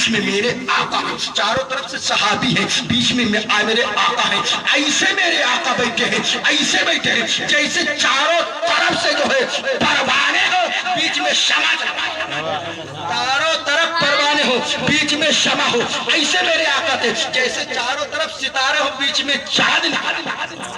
बीच में मेरे आका हैं, चारों तरफ से सहाबी हैं, बीच में मेरे आका हैं। ऐसे मेरे आका बैठे हैं, ऐसे बैठे हैं जैसे चारों तरफ से जो है परवाने हो, बीच में शमा, चारों तरफ परवाने हो, बीच में शमा हो। ऐसे मेरे आका थे जैसे चारों तरफ सितारे हो, बीच में चांद निकला,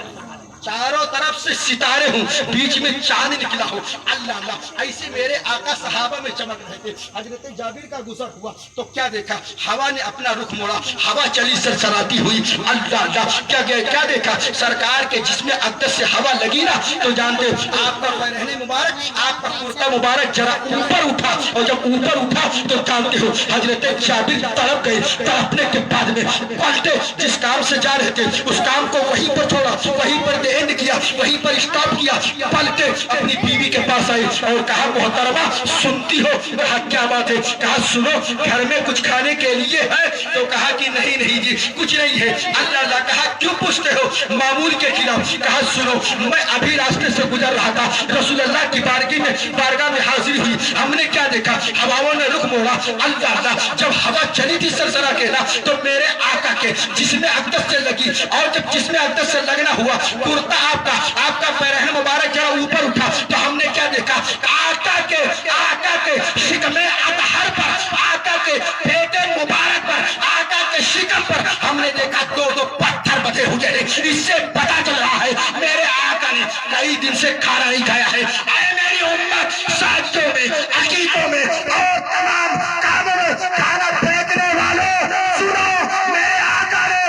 चारों तरफ से सितारे हूँ, बीच में चांद निकला हो। अल्लाह अल्लाह, ऐसे मेरे आका सहाबा में चमक रहे थे। हजरत जाबिर का गुजर हुआ तो क्या देखा, हवा ने अपना रुख मोड़ा, हवा चली सरसराती हुई। अल्लाह अल्लाह, क्या देखा, सरकार के जिसमें अक़दस से हवा लगी ना, तो जानते हो आपका रहने मुबारक, आपका कुर्ता मुबारक जरा ऊपर उठा, और जब ऊपर उठा तो जानते हो हजरत जाबिर तड़प गए। तड़पने के बाद में पलटे, जिस काम से जा रहे थे उस काम को वहीं पर छोड़ा, वहीं पर एंड किया, वहीं पर स्टॉप किया, पलटे अपनी बीवी के पास आए और कहा मोहतरमा सुनती हो? कहा क्या बात है? कहा सुनो, घर में कुछ खाने के लिए है? तो कहा कि नहीं नहीं जी कुछ नहीं है। अल्लाह अल्लाह, कहा क्यों पूछते हो मामूल के खिलाफ? कहा सुनो, मैं अभी रास्ते से गुजर रहा था, रसूलुल्लाह की बारगाह में हाजिर हुई, हमने क्या देखा, हवाओं ने रुख मोड़ा। अल्लाह अल्लाह, जब हवा चली थी सरसरा के ना, तो मेरे आका के जिसमें अक़दस से लगी, और जब जिसमें अक़दस से लगना हुआ, आपका पैरहन मुबारक जरा ऊपर उठा, तो हमने क्या देखा, आका के शिकमे अतहर पर, आका के पेटे मुबारक पर, आका के शिकम पर हमने देखा दो पत्थर बचे हुए हैं। इससे पता चल रहा है मेरे आका ने कई दिन से खाना नहीं खाया है। ऐ मेरी उम्मत, साजियों में, अकीदों में और तमाम कामों में खाना फेंकने वालों, सुनो, मेरे आका ने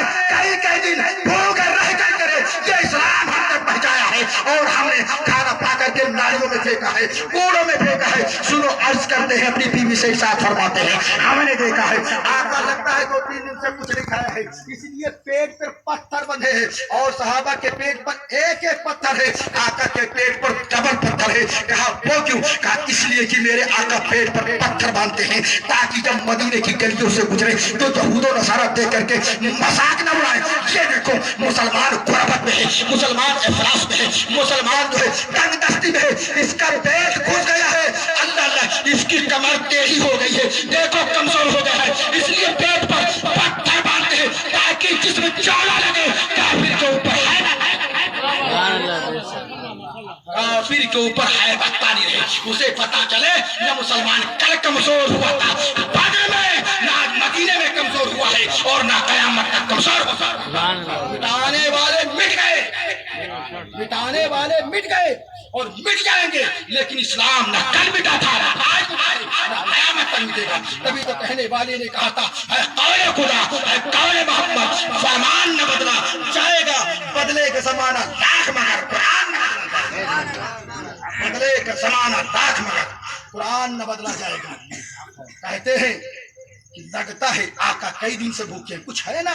कई दिन भूखे रह कर ये इस्लाम हम तक पहुंचाया है, और हमने खाना पा करके नालियों में फेंका है, कूड़ों में फेंका है। सुनो, अर्ज करते हैं अपनी बीवी से साथ फरमाते हैं, हमने देखा है आका लगता है 2-3 दिन से कुछ नहीं खाया है, इसलिए पेट पर पत्थर बंधे हैं, और सहाबा के पेट पर एक एक पत्थर है, आका के पेट पर डबल पत्थर है। कहा वो क्यों? कहा इसलिए कि मेरे आका पेट पर पत्थर बांधते हैं ताकि जब मदीने की गलियों से गुजरे तो यहूदो नसारा देख करके मजाक न उड़ाए। ये देखो मुसलमान गुरबत में है, मुसलमान इफलास में है, मुसलमान जो है तंगदस्ती में है, इसका पेट घुस गया है। अल्लाह अल्लाह, इसकी कमर टेढ़ी हो गई है, देखो कमजोर हो गया है, इसलिए पेट पर पत्थर बांधते हैं ताकि जिसमें चौड़ा लगे काफिर के ऊपर है, काफिर के ऊपर है बत्तानी रहे, उसे पता चले न मुसलमान कल कमजोर हुआ था बदर में, ना मदीने में कमजोर हुआ है, और ना कयामत तक कमजोर होगा। मिटाने वाले मिट गए, मिटाने वाले मिट गए और मिट जाएंगे, लेकिन इस्लाम न कल मिटा था, आज कयामत तक मिटेगा। तभी तो कहने वाले ने कहा था, है कौले खुदा, है कौले मोहम्मद, फरमान न बदला जाएगा, बदले का जमाना लाख मगर कुरान न बदला, बदले का जमाना लाख मगर कुरान न बदला जाएगा। कहते हैं कि लगता है आका कई दिन से भूखे, कुछ है ना,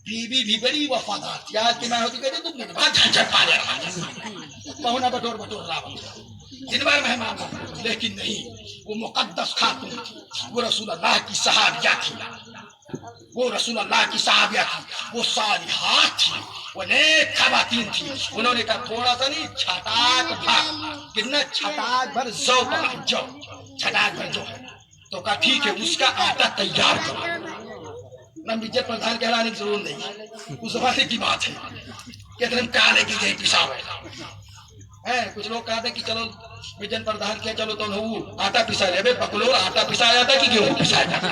बीवी भी बड़ी वफादार थी, आज की मैं होती कहती तुम बहुत झंझट पा ले पहुना बटोर रहा दिन भर मेहमान, लेकिन नहीं, वो मुकद्दस खातून थी, वो रसूलुल्लाह की सहाबिया थी, वो रसूलुल्लाह की सहाबिया थी, वो सालिहात थी, वो नेक खवातीन थी। उन्होंने कहा थोड़ा सा नहीं, छटाक भर, कितना छटाक भर जौ का जौ, छटाक भर जो है, तो कहा ठीक है, उसका आटा तैयार करो। इज्जत प्रधान कहलाने की जरूरत नहीं, उस जमाने की बात है, कहते काले की गई पिसाब है। कुछ लोग कहते कि चलो विजन प्रधान किया, चलो तो आटा पिसा ले, बकलोर आटा पिसाया जाता है कि गेहूं पिसाया जाता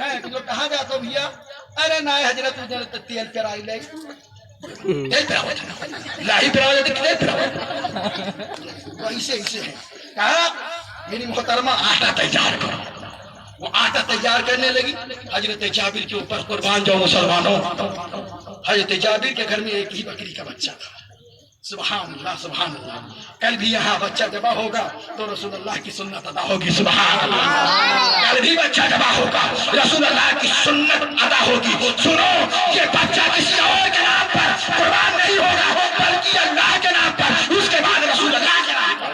है। कुछ लोग कहाँ जाते भैया, अरे ना हजरत तेल पेराई ले लाही पिरावा जाते कि तो ऐसे है। कहा मेरी मोहतरमा आटा तैयार करो, वो आटा तैयार करने लगी। हजरत जाबिर के ऊपर कुर्बान जाओ मुसलमानों, हजरत जाबिर के घर में एक ही बकरी का बच्चा था। सुभान अल्लाह सुभान अल्लाह, कल भी यहाँ बच्चा जबा होगा तो रसूलुल्लाह की सुन्नत अदा होगी। सुभान अल्लाह, कल भी बच्चा जबा होगा, रसूलुल्लाह की सुन्नत अदा होगी। सुनो, ये बच्चा किसी और के नाम पर कुर्बान नहीं होगा, बल्कि अल्लाह के नाम पर, उसके बाद रसूलुल्लाह के नाम पर।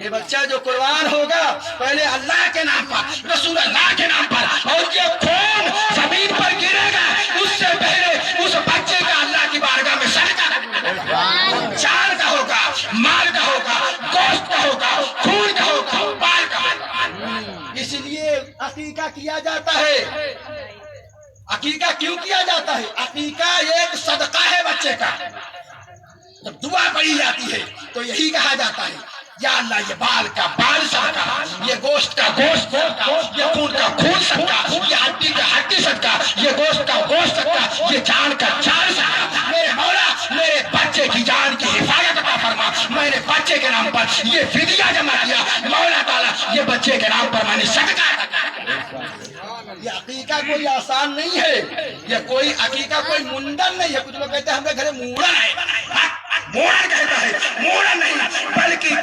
ये बच्चा जो कुर्बान होगा पहले अल्लाह के नाम पर, रसूलुल्लाह के नाम पर, और ये खून जमीन पर गिरेगा उससे पहले उस बच्चे का अल्लाह की बारगाह में सदका चाल का होगा, माल का होगा, गोश्त का होगा, खून का होगा, बाल का होगा। इसलिए لیے عقیقہ کیا جاتا ہے. عقیقہ کیوں کیا جاتا ہے؟ عقیقہ ایک صدقہ ہے بچے کا. جب دعا پڑھی جاتی ہے تو یہی کہا جاتا ہے یا اللہ یہ بال کا بال صدقہ، یہ گوشت کا گوشت صدقہ، یہ خون کا خون صدقہ، یہ ہڈی کا ہڈی صدقہ، یہ گوشت کا گوشت صدقہ، یہ جان کا جان صدقہ. میرے مولا میرے بچے کی جان کی حفاظت عطا فرما. میں نے بچے کے نام پر یہ فدیہ جمع کیا، مولا تعالیٰ یہ بچے کے نام پر میں نے صدقہ ادا. یہ عقیقہ کوئی آسان نہیں ہے، یہ کوئی عقیقہ کوئی منڈن نہیں ہے. کچھ لوگ کہتے ہیں ہمارے گھر مونڈن ہے، مونڈن کہتا ہے، مونڈن نہیں بلکہ